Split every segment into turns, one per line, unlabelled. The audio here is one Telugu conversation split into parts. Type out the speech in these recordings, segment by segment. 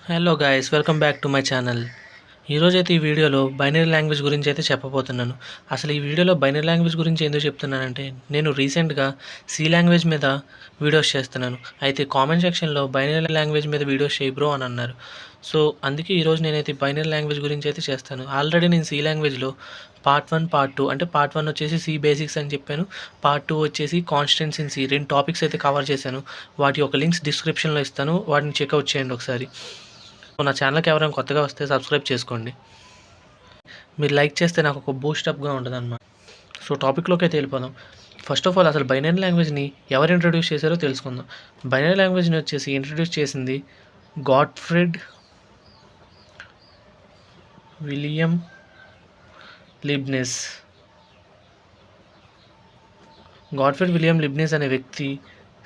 Hello guys, welcome back to my channel. ఈరోజైతే ఈ వీడియోలో బైనరీ లాంగ్వేజ్ గురించి అయితే చెప్పబోతున్నాను. అసలు ఈ వీడియోలో బైనరీ లాంగ్వేజ్ గురించి ఎందుకు చెప్తున్నానంటే, నేను రీసెంట్గా సి లాంగ్వేజ్ మీద వీడియోస్ చేస్తున్నాను. అయితే కామెంట్ సెక్షన్లో బైనరీ లాంగ్వేజ్ మీద వీడియోస్ చేయి బ్రో అని అన్నారు. సో అందుకే ఈరోజు నేనైతే బైనరీ లాంగ్వేజ్ గురించి అయితే చేస్తాను. ఆల్రెడీ నేను సి లాంగ్వేజ్లో పార్ట్ 1, పార్ట్ 2 అంటే పార్ట్ 1 వచ్చేసి సి బేసిక్స్ అని చెప్పాను. పార్ట్ 2 వచ్చేసి కాన్స్టెంట్స్ ఇన్ సి, 2 టాపిక్స్ అయితే కవర్ చేశాను. వాటి యొక్క లింక్స్ డిస్క్రిప్షన్లో ఇస్తాను, వాటిని చెక్అవుట్ చేయండి ఒకసారి. నా ఛానల్కి ఎవరైనా కొత్తగా వస్తే సబ్స్క్రైబ్ చేసుకోండి. మీరు లైక్ చేస్తే నాకు ఒక బూస్టప్గా ఉంటుంది అన్నమాట. సో టాపిక్లోకి అయితే వెళ్ళిపోదాం. ఫస్ట్ ఆఫ్ ఆల్ అసలు బైనరీ లాంగ్వేజ్ని ఎవరు ఇంట్రడ్యూస్ చేశారో తెలుసుకుందాం. బైనరీ లాంగ్వేజ్ని వచ్చేసి ఇంట్రడ్యూస్ చేసింది గాట్ఫ్రెడ్ విలియం లీబ్నిజ్. గాట్ఫ్రెడ్ విలియం లీబ్నిజ్ అనే వ్యక్తి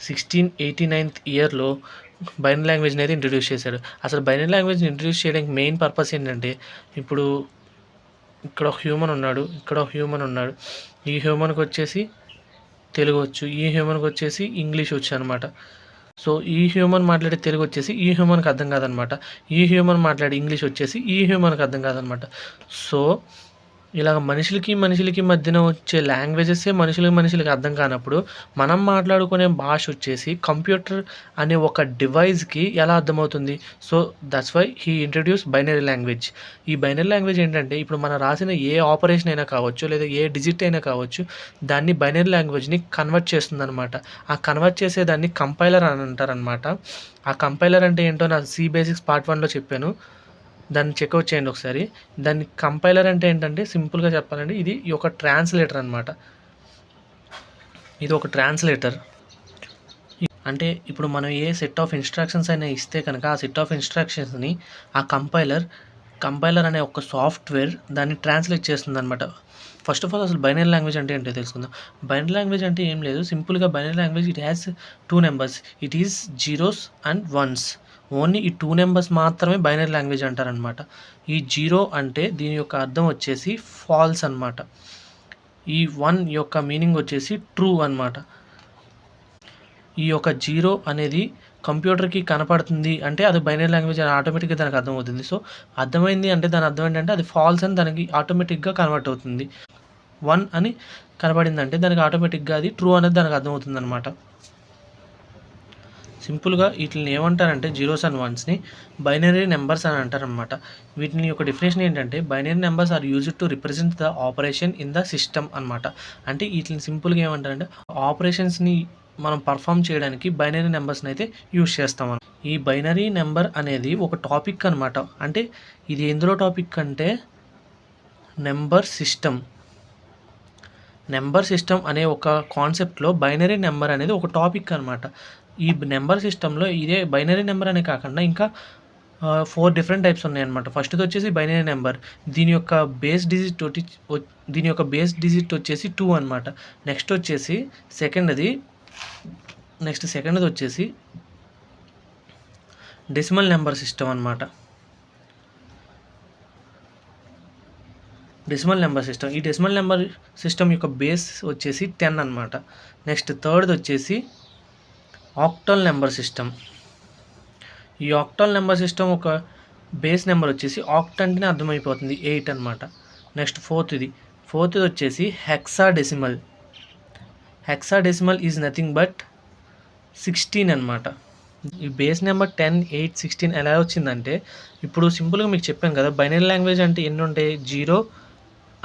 1689 ఇయర్లో బైనరీ లాంగ్వేజ్ని అయితే ఇంట్రడ్యూస్ చేశాడు. అసలు బైనరీ లాంగ్వేజ్ని ఇంట్రడ్యూస్ చేయడానికి మెయిన్ పర్పస్ ఏంటంటే, ఇప్పుడు ఇక్కడ ఒక హ్యూమన్ ఉన్నాడు, ఇక్కడ ఒక హ్యూమన్ ఉన్నాడు. ఈ హ్యూమన్కి వచ్చేసి తెలుగు వచ్చు, ఈ హ్యూమన్కి వచ్చేసి ఇంగ్లీష్ వచ్చు అనమాట. సో ఈ హ్యూమన్ మాట్లాడే తెలుగు వచ్చేసి ఈ హ్యూమన్కి అర్థం కాదనమాట. ఈ హ్యూమన్ మాట్లాడే ఇంగ్లీష్ వచ్చేసి ఈ హ్యూమన్కి అర్థం కాదనమాట. సో ఇలాగ మనుషులకి మధ్యన వచ్చే లాంగ్వేజెసే మనుషులకి అర్థం కానప్పుడు మనం మాట్లాడుకునే భాష వచ్చేసి కంప్యూటర్ అనే ఒక డివైస్కి ఎలా అర్థమవుతుంది? So that's why he introduce binary language. ఈ బైనరీ లాంగ్వేజ్ ఏంటంటే, ఇప్పుడు మనం రాసిన ఏ ఆపరేషన్ అయినా కావచ్చు, లేదా ఏ డిజిట్ అయినా కావచ్చు, దాన్ని బైనరీ లాంగ్వేజ్ని కన్వర్ట్ చేస్తుంది అనమాట. ఆ కన్వర్ట్ చేసేదాన్ని కంపైలర్ అని అంటారనమాట. ఆ కంపైలర్ అంటే ఏంటో నా సి బేసిక్స్ పార్ట్ 1లో చెప్పాను, దాన్ని చెక్అవుట్ చేయండి ఒకసారి. దాన్ని కంపైలర్ అంటే ఏంటంటే, సింపుల్గా చెప్పాలంటే ఇది ఒక ట్రాన్స్లేటర్ అనమాట. ఇది ఒక ట్రాన్స్లేటర్ అంటే ఇప్పుడు మనం ఏ సెట్ ఆఫ్ ఇన్స్ట్రక్షన్స్ అయినా ఇస్తే కనుక ఆ సెట్ ఆఫ్ ఇన్స్ట్రక్షన్స్ని ఆ కంపైలర్ అనే ఒక సాఫ్ట్వేర్ దాన్ని ట్రాన్స్లేట్ చేస్తుంది అనమాట. ఫస్ట్ ఆఫ్ ఆల్ అసలు బైనరీ లాంగ్వేజ్ అంటే ఏంటో తెలుసుకుందాం. బైనరీ లాంగ్వేజ్ అంటే ఏం లేదు, సింపుల్గా binary language it has 2 numbers, it is zeros and once. Only ఈ 2 నెంబర్స్ మాత్రమే బైనరీ లాంగ్వేజ్ అంటారనమాట. ఈ 0 అంటే దీని యొక్క అర్థం వచ్చేసి ఫాల్స్ అనమాట. ఈ 1 యొక్క మీనింగ్ వచ్చేసి ట్రూ అనమాట. ఈ యొక్క 0 అనేది కంప్యూటర్కి కనపడుతుంది అంటే అది బైనరీ లాంగ్వేజ్ అని ఆటోమేటిక్గా దానికి అర్థమవుతుంది. సో అర్థమైంది అంటే దాని అర్థం ఏంటంటే అది ఫాల్స్ అని దానికి ఆటోమేటిక్గా కన్వర్ట్ అవుతుంది. 1 అని కనపడిందంటే దానికి ఆటోమేటిక్గా అది ట్రూ అనేది దానికి అర్థమవుతుంది అనమాట. సింపుల్గా వీటిని ఏమంటారంటే, జీరోస్ అండ్ వన్స్ని బైనరీ నెంబర్స్ అని అంటారనమాట. వీటిని యొక్క డెఫినేషన్ ఏంటంటే, binary numbers are used to represent the operation in the system అనమాట. అంటే వీటిని సింపుల్గా ఏమంటారంటే, ఆపరేషన్స్ని మనం పర్ఫామ్ చేయడానికి బైనరీ నెంబర్స్ని అయితే యూజ్ చేస్తాం. ఈ బైనరీ నెంబర్ అనేది ఒక టాపిక్ అనమాట. అంటే ఇది ఎందులో టాపిక్ అంటే నెంబర్ సిస్టమ్ అనే ఒక కాన్సెప్ట్లో బైనరీ నెంబర్ అనేది ఒక టాపిక్ అనమాట. ఈ నెంబర్ సిస్టంలో ఇదే బైనరీ నెంబర్ అనే కాకుండా ఇంకా 4 డిఫరెంట్ టైప్స్ ఉన్నాయన్నమాట. ఫస్ట్ది వచ్చేసి బైనరీ నెంబర్, దీని యొక్క బేస్ డిజిట్ వచ్చేసి 2 అనమాట. నెక్స్ట్ వచ్చేసి సెకండ్ది వచ్చేసి డెసిమల్ నెంబర్ సిస్టమ్ అనమాట. డెసిమల్ నెంబర్ సిస్టమ్, ఈ డెసిమల్ నెంబర్ సిస్టమ్ యొక్క బేస్ వచ్చేసి 10 అనమాట. నెక్స్ట్ థర్డ్ది వచ్చేసి ఆక్టల్ నెంబర్ సిస్టమ్. ఈ ఆక్టల్ నెంబర్ సిస్టమ్ ఒక బేస్ నెంబర్ వచ్చేసి ఆక్ట్ అంటేనే అర్థమైపోతుంది 8 అనమాట. నెక్స్ట్ ఫోర్త్ది వచ్చేసి హెక్సాడెసిమల్ ఈజ్ నథింగ్ బట్ 16 అనమాట. ఈ బేస్ నెంబర్ 10, 8, 16 ఎలా వచ్చిందంటే, ఇప్పుడు సింపుల్గా మీకు చెప్పాను కదా, బైనరీ లాంగ్వేజ్ అంటే ఎన్ని ఉంటాయి, 0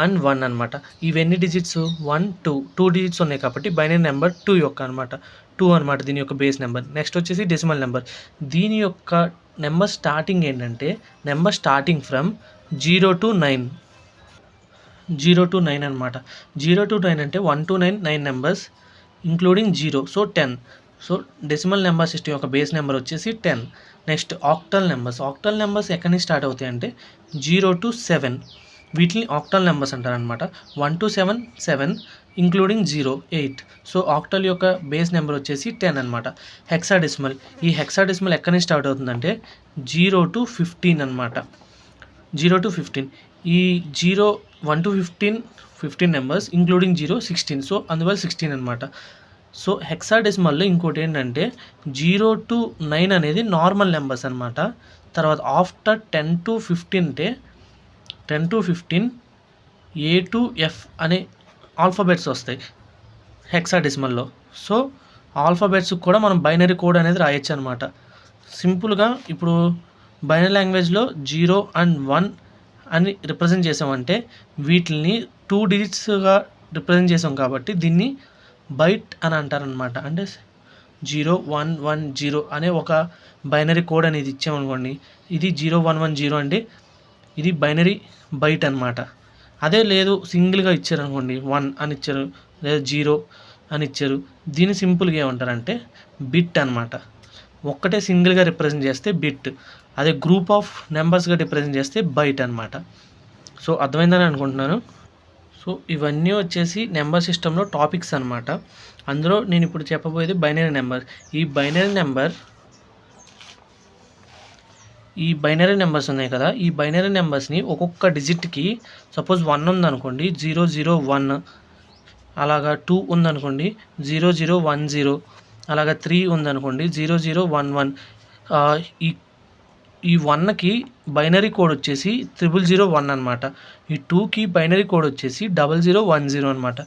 అండ్ 1 అనమాట. ఇవన్నీ డిజిట్స్ 1, 2 డిజిట్స్ ఉన్నాయి కాబట్టి బైనరీ నెంబర్ 2 యొక్క అనమాట. 2 అనమాట దీని యొక్క బేస్ నెంబర్. నెక్స్ట్ వచ్చేసి డెసిమల్ నెంబర్, దీని యొక్క నెంబర్ స్టార్టింగ్ ఏంటంటే నెంబర్ స్టార్టింగ్ ఫ్రమ్ 0 to 9 అనమాట. 0 to 9 అంటే 1 to 9 numbers including 0, so 10. So decimal number system యొక్క బేస్ నెంబర్ వచ్చేసి 10. నెక్స్ట్ ఆక్టల్ నెంబర్స్ ఎక్కడి నుంచి స్టార్ట్ అవుతాయి అంటే 0 to 7. వీటిని ఆక్టల్ నెంబర్స్ అంటారనమాట. 1 to 7 ఇంక్లూడింగ్ 0, 8. సో ఆక్టల్ యొక్క బేస్ నెంబర్ వచ్చేసి 10 అనమాట. ఈ హెక్సాడెసిమల్ ఎక్కడి నుంచి స్టార్ట్ అవుతుందంటే 0 to 15 అనమాట. 0 to 15, ఈ 1 to 15 నెంబర్స్ ఇంక్లూడింగ్ 0, 16. సో అందువల్ల 16 అనమాట. సో హెక్సాడెసిమల్లో ఇంకోటి ఏంటంటే 0 to 9 అనేది నార్మల్ నెంబర్స్ అనమాట. తర్వాత ఆఫ్టర్ 10 to 15 అంటే 10 to 15 A to F అనే ఆల్ఫాబెట్స్ వస్తాయి హెక్సాడెసిమల్లో. సో ఆల్ఫాబెట్స్ కూడా మనం బైనరీ కోడ్ అనేది రాయొచ్చు అనమాట. సింపుల్గా ఇప్పుడు బైనరీ లాంగ్వేజ్లో 0 and 1 అని రిప్రజెంట్ చేసామంటే వీటిని 2 డిజిట్స్గా రిప్రజెంట్ చేసాం కాబట్టి దీన్ని బైట్ అని అంటారనమాట. అంటే 0110 అనే ఒక బైనరీ కోడ్ అనేది ఇచ్చామనుకోండి, ఇది 0110 అంటే ఇది బైనరీ బైట్ అనమాట. అదే లేదు సింగిల్గా ఇచ్చారనుకోండి, 1 అని ఇచ్చారు లేదా 0 అని ఇచ్చారు, దీన్ని సింపుల్గా ఏమంటారంటే బిట్ అనమాట. ఒక్కటే సింగిల్గా రిప్రజెంట్ చేస్తే బిట్, అదే గ్రూప్ ఆఫ్ నెంబర్స్గా రిప్రజెంట్ చేస్తే బైట్ అనమాట. సో అర్థమైందని అనుకుంటున్నాను. సో ఇవన్నీ వచ్చేసి నెంబర్ సిస్టంలో టాపిక్స్ అనమాట. అందులో నేను ఇప్పుడు చెప్పబోయేది బైనరీ నెంబర్. ఈ బైనరీ నెంబర్స్ ఉన్నాయి కదా, ఈ బైనరీ నెంబర్స్ని ఒక్కొక్క డిజిట్కి సపోజ్ 1 ఉందనుకోండి 001, అలాగా 2 ఉందనుకోండి 0010, అలాగా 3 ఉందనుకోండి 0011. ఈ 1కి బైనరీ కోడ్ వచ్చేసి 0001 అనమాట. ఈ 2కి బైనరీ కోడ్ వచ్చేసి 0010 అనమాట.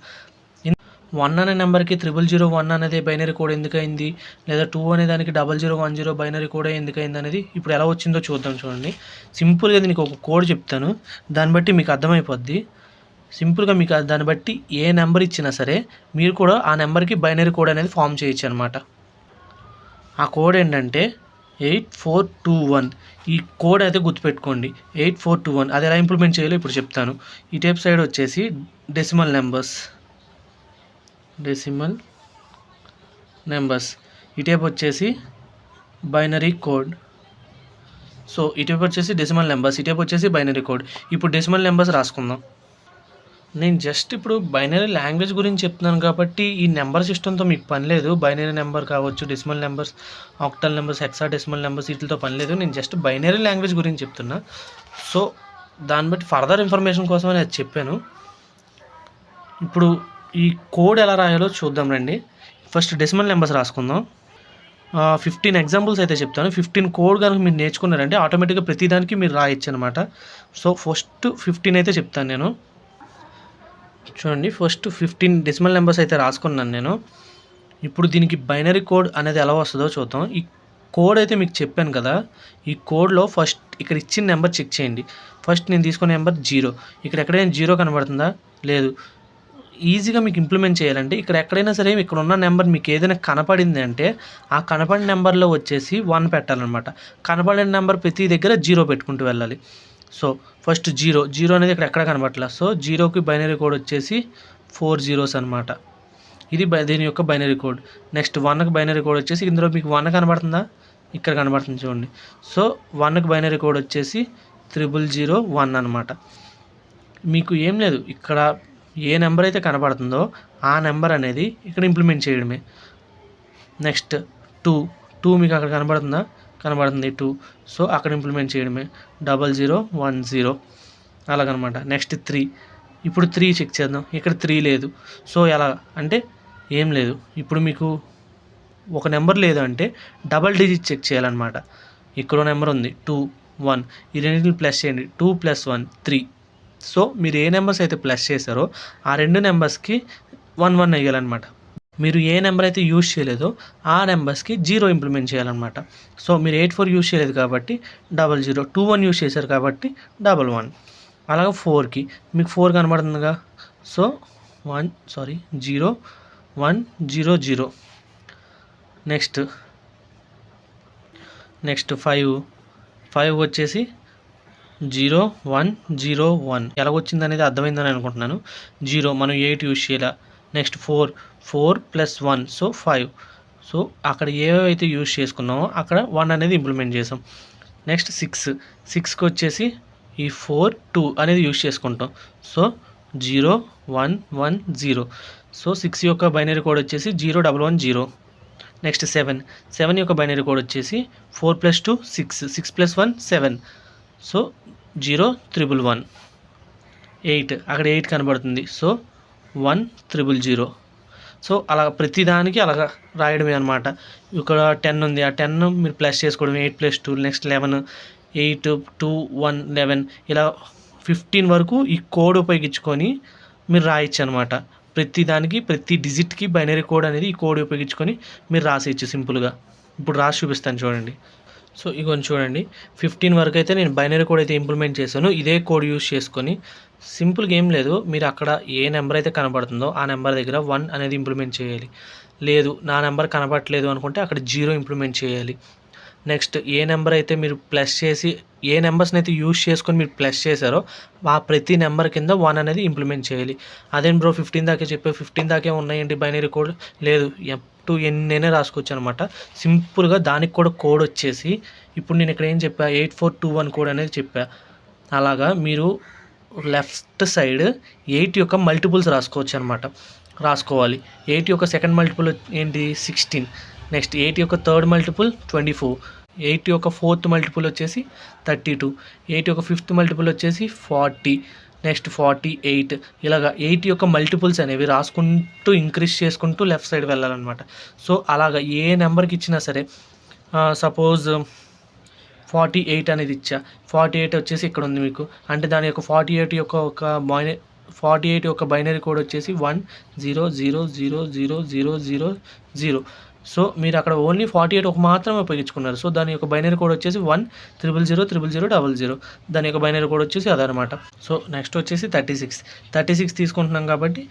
1 అనే నెంబర్కి 0001 అనేది బైనరీ కోడ్ ఎందుకైంది, లేదా 2 అనే దానికి 0010 బైనరీ కోడ్ ఎందుకైంది అనేది ఇప్పుడు ఎలా వచ్చిందో చూద్దాం. చూడండి, సింపుల్గా దీనికి ఒక కోడ్ చెప్తాను, దాన్ని బట్టి మీకు అర్థమైపోద్ది. సింపుల్గా మీకు దాన్ని బట్టి ఏ నెంబర్ ఇచ్చినా సరే మీరు కూడా ఆ నెంబర్కి బైనరీ కోడ్ అనేది ఫామ్ చేయొచ్చు అనమాట. ఆ కోడ్ ఏంటంటే 8421. ఈ కోడ్ అయితే గుర్తుపెట్టుకోండి, 8421. అది ఎలా ఇంప్లిమెంట్ చేయాలో ఇప్పుడు చెప్తాను. ఈ టైప్ సైడ్ వచ్చేసి డెసిమల్ నెంబర్స్, ఈ టైప్ వచ్చేసి బైనరీ కోడ్. సో ఈ టైప్ వచ్చేసి డెసిమల్ నెంబర్స్, ఈ టైప్ వచ్చేసి బైనరీ కోడ్. ఇప్పుడు డెసిమల్ నెంబర్స్ రాసుకుందాం. నేను జస్ట్ ఇప్పుడు బైనరీ లాంగ్వేజ్ గురించి చెప్తున్నాను కాబట్టి ఈ నెంబర్ సిస్టంతో మీకు పని లేదు. బైనరీ నెంబర్ కావచ్చు, decimal numbers, octal numbers, hexadecimal numbers వీటితో పని లేదు. నేను జస్ట్ బైనరీ లాంగ్వేజ్ గురించి చెప్తున్నా. సో దాన్ని బట్టి ఫర్దర్ ఇన్ఫర్మేషన్ కోసమని అది చెప్పాను. ఇప్పుడు ఈ కోడ్ ఎలా రాయాలో చూద్దాం రండి. ఫస్ట్ డెసిమల్ నెంబర్స్ రాసుకుందాం. 15 ఎగ్జాంపుల్స్ అయితే చెప్తాను. 15 కోడ్ కనుక మీరు నేర్చుకున్నారంటే ఆటోమేటిక్గా ప్రతిదానికి మీరు రాయొచ్చు అనమాట. సో ఫస్ట్ 15 అయితే చెప్తాను నేను. చూడండి, ఫస్ట్ 15 డెసిమల్ నెంబర్స్ అయితే రాసుకున్నాను నేను. ఇప్పుడు దీనికి బైనరీ కోడ్ అనేది ఎలా వస్తుందో చూద్దాం. ఈ కోడ్ అయితే మీకు చెప్పాను కదా, ఈ కోడ్లో ఫస్ట్ ఇక్కడ ఇచ్చిన నెంబర్ చెక్ చేయండి. ఫస్ట్ నేను తీసుకునే నెంబర్ 0. ఇక్కడ ఎక్కడైనా 0 కనబడుతుందా? లేదు. ఈజీగా మీకు ఇంప్లిమెంట్ చేయాలంటే ఇక్కడ ఎక్కడైనా సరే ఇక్కడ ఉన్న నెంబర్ మీకు ఏదైనా కనపడింది అంటే ఆ కనపడిన నెంబర్లో వచ్చేసి 1 పెట్టాలన్నమాట. కనపడిన నెంబర్ ప్రతి దగ్గర 0 పెట్టుకుంటూ వెళ్ళాలి. సో ఫస్ట్ 0 అనేది ఇక్కడ ఎక్కడ కనబడట్లేదు. సో 0కి బైనరీ కోడ్ వచ్చేసి 4 zeros అనమాట. ఇది దీని యొక్క బైనరీ కోడ్. నెక్స్ట్ 1కి బైనరీ కోడ్ వచ్చేసి ఇందులో మీకు 1 కనబడుతుందా? ఇక్కడ కనబడుతుంది చూడండి. సో 1కి బైనరీ కోడ్ వచ్చేసి 0001 అనమాట. మీకు ఏం లేదు, ఇక్కడ ఏ నెంబర్ అయితే కనబడుతుందో ఆ నెంబర్ అనేది ఇక్కడ ఇంప్లిమెంట్ చేయడమే. నెక్స్ట్ 2 మీకు అక్కడ కనబడుతుందా? కనబడుతుంది 2. సో అక్కడ ఇంప్లిమెంట్ చేయడమే 0010 అలాగనమాట. నెక్స్ట్ 3. ఇప్పుడు 3 చెక్ చేద్దాం. ఇక్కడ 3 లేదు. సో ఎలా అంటే ఏం లేదు. ఇప్పుడు మీకు ఒక నెంబర్ లేదు అంటే డబల్ డిజిట్ చెక్ చేయాలన్నమాట. ఇక్కడ నెంబర్ ఉంది 2 1, ఈ రెండింటిని ప్లస్ చేయండి. 2 + 1 3. సో మీరు ఏ నెంబర్స్ అయితే ప్లస్ చేశారో ఆ రెండు నెంబర్స్కి 1 1 వేయాలన్నమాట. మీరు ఏ నెంబర్ అయితే యూజ్ చేయలేదో ఆ నెంబర్స్కి 0 ఇంప్లిమెంట్ చేయాలన్నమాట. సో మీరు 84 యూజ్ చేయలేదు కాబట్టి 00, 21 యూజ్ చేశారు కాబట్టి 11. అలాగే 4కి మీకు 4 కనబడుతుందిగా. సో 0 1 0 0. నెక్స్ట్ 5 వచ్చేసి 0 1 0 1. ఎలా వచ్చింది అనేది అర్థమైందని అనుకుంటున్నాను. 0 మనం 8 యూజ్ చేయాలి. Next 4 + 1 so 5. సో అక్కడ ఏవైతే యూజ్ చేసుకున్నామో అక్కడ 1 అనేది ఇంప్లిమెంట్ చేసాం. నెక్స్ట్ 6కి వచ్చేసి ఈ 4 2 అనేది యూజ్ చేసుకుంటాం. సో 0 1 1 0. సో 6 యొక్క బైనరీ కోడ్ వచ్చేసి 0110. నెక్స్ట్ 7 యొక్క బైనరీ కోడ్ వచ్చేసి 4 + 2 6, 6 + 1 7. సో 0 111. 8 అక్కడ 8 కనబడుతుంది. సో 1 0 0. సో అలా ప్రతిదానికి అలాగా రాయడమే అనమాట. ఇక్కడ 10 ఉంది, ఆ 10 మీరు ప్లస్ చేసుకోవడం, 8 + 2 నెక్స్ట్ 11, 8, 2, 1, 11 ఇలా 15 వరకు ఈ కోడ్ ఉపయోగించుకొని మీరు రాయొచ్చు అనమాట. ప్రతి దానికి ప్రతి డిజిట్కి బైనరీ కోడ్ అనేది ఈ కోడ్ ఉపయోగించుకొని మీరు రాసేయచ్చు సింపుల్గా. ఇప్పుడు రాసి చూపిస్తాను చూడండి. సో ఇగోని చూడండి, 15 వరకు అయితే నేను బైనరీ కోడ్ అయితే ఇంప్లిమెంట్ చేశాను. ఇదే కోడ్ యూస్ చేసుకొని సింపుల్గా ఏం లేదు, మీరు అక్కడ ఏ నెంబర్ అయితే కనబడుతుందో ఆ నెంబర్ దగ్గర 1 అనేది ఇంప్లిమెంట్ చేయాలి. లేదు నా నెంబర్ కనబడట్లేదు అనుకుంటే అక్కడ 0 ఇంప్లిమెంట్ చేయాలి. నెక్స్ట్ ఏ నెంబర్ అయితే మీరు ప్లస్ చేసి ఏ నెంబర్స్ని అయితే యూస్ చేసుకొని మీరు ప్లస్ చేశారో ఆ ప్రతి నెంబర్ కింద 1 అనేది ఇంప్లిమెంట్ చేయాలి. అదేం బ్రో 15 దాకే చెప్పే, 15 దాకే ఉన్నాయండి బైనరీ కోడ్, లేదు టు ఎన్నైనా రాసుకోవచ్చు అనమాట. సింపుల్గా దానికి కూడా కోడ్ వచ్చేసి ఇప్పుడు నేను ఇక్కడ ఏం చెప్పా, 8421 కోడ్ అనేది చెప్పా. అలాగా మీరు లెఫ్ట్ సైడ్ 8 యొక్క మల్టిపుల్స్ రాసుకోవచ్చు అనమాట. రాసుకోవాలి. 8 యొక్క సెకండ్ మల్టిపుల్ ఏంటి 16, నెక్స్ట్ 8 యొక్క థర్డ్ మల్టిపుల్ 24, 8 యొక్క ఫోర్త్ మల్టిపుల్ వచ్చేసి 32, 8 యొక్క ఫిఫ్త్ మల్టిపుల్ వచ్చేసి 40, నెక్స్ట్ 48. ఇలాగా 8 యొక్క మల్టిపుల్స్ అనేవి రాసుకుంటూ ఇంక్రీజ్ చేసుకుంటూ లెఫ్ట్ సైడ్ వెళ్ళాలన్నమాట. సో అలాగా ఏ నెంబర్కి ఇచ్చినా సరే, సపోజ్ 48 అనేది ఇచ్చా, 48 వచ్చేసి ఇక్కడ ఉంది మీకు, అంటే దాని యొక్క 48 యొక్క బైనరీ కోడ్ వచ్చేసి 10000000. సో మీరు అక్కడ ఓన్లీ 48 ఒక మాత్రమే ఉపయోగించుకున్నారు. సో దాని యొక్క బైనరీ కోడ్ వచ్చేసి 1000000000. దాని యొక్క బైనరీ కోడ్ వచ్చేసి అదనమాట. సో నెక్స్ట్ వచ్చేసి 36 తీసుకుంటున్నాం కాబట్టి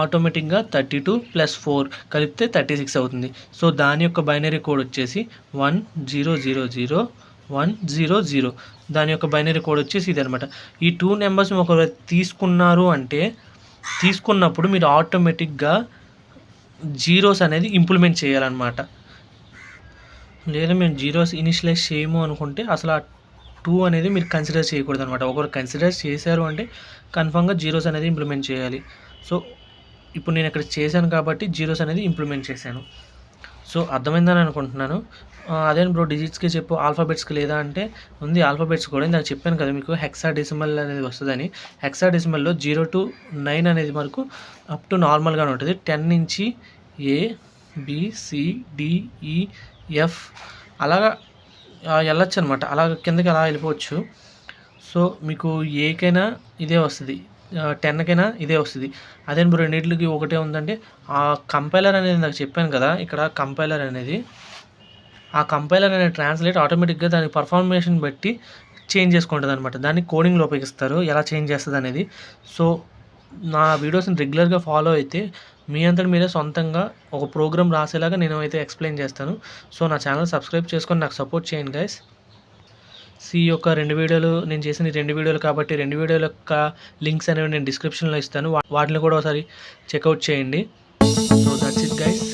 ఆటోమేటిక్గా 32 + 4 కలిపితే 36 అవుతుంది. సో దాని యొక్క బైనరీ కోడ్ వచ్చేసి 10000100. దాని యొక్క బైనరీ కోడ్ వచ్చేసి ఇది అనమాట. ఈ 2 నెంబర్స్ ఒకవేళ తీసుకున్నారు అంటే తీసుకున్నప్పుడు మీరు ఆటోమేటిక్గా జీరోస్ అనేది ఇంప్లిమెంట్ చేయాలన్నమాట. లేదా మేము జీరోస్ ఇనిషియలైజ్ చేయము అనుకుంటే అసలు ఆ 2 అనేది మీరు కన్సిడర్ చేయకూడదు అనమాట. ఒకరు కన్సిడర్ చేశారు అంటే కన్ఫామ్గా జీరోస్ అనేది ఇంప్లిమెంట్ చేయాలి. సో ఇప్పుడు నేను ఇక్కడ చేశాను కాబట్టి జీరోస్ అనేది ఇంప్లిమెంట్ చేశాను. సో అర్థమైందని అనుకుంటున్నాను. అదే బ్రో డిజిట్స్కి చెప్పు, ఆల్ఫాబెట్స్కి లేదా అంటే ఉంది ఆల్ఫాబెట్స్ కూడా. ఇందాక చెప్పాను కదా మీకు హెక్సాడెసిమల్ అనేది వస్తుందని. హెక్సాడెసిమల్లో 0 to 9 అనేది మనకు అప్ టు నార్మల్గానే ఉంటుంది. 10 నుంచి ABCDEF అలాగా వెళ్ళొచ్చు అనమాట. అలా కిందకి అలా వెళ్ళిపోవచ్చు. సో మీకు ఏకైనా ఇదే వస్తుంది, 10కైనా ఇదే వస్తుంది. అదే బ్రో రెండింటికి ఒకటే ఉందంటే ఆ కంపైలర్ అనేది నాకు చెప్పాను కదా, ఇక్కడ కంపైలర్ అనేది ట్రాన్స్లేట్ ఆటోమేటిక్గా దాని పర్ఫార్మేషన్ బట్టి చేంజ్ చేసుకుంటుంది అనమాట. దాన్ని కోడింగ్లో ఉపయోగిస్తారు ఎలా చేంజ్ చేస్తుంది అనేది. సో నా వీడియోస్ని రెగ్యులర్గా ఫాలో అయితే మీ అంతటి మీరే సొంతంగా ఒక ప్రోగ్రామ్ రాసేలాగా నేను అయితే ఎక్స్ప్లెయిన్ చేస్తాను. సో నా ఛానల్ సబ్స్క్రైబ్ చేసుకొని నాకు సపోర్ట్ చేయండి గైస్. యొక్క 2 వీడియోలు నేను చేసిన 2 వీడియోలు కాబట్టి 2 వీడియోల యొక్క లింక్స్ అనేవి నేను డిస్క్రిప్షన్లో ఇస్తాను. వాటిని కూడా ఒకసారి చెక్అవుట్ చేయండి. So that's it guys.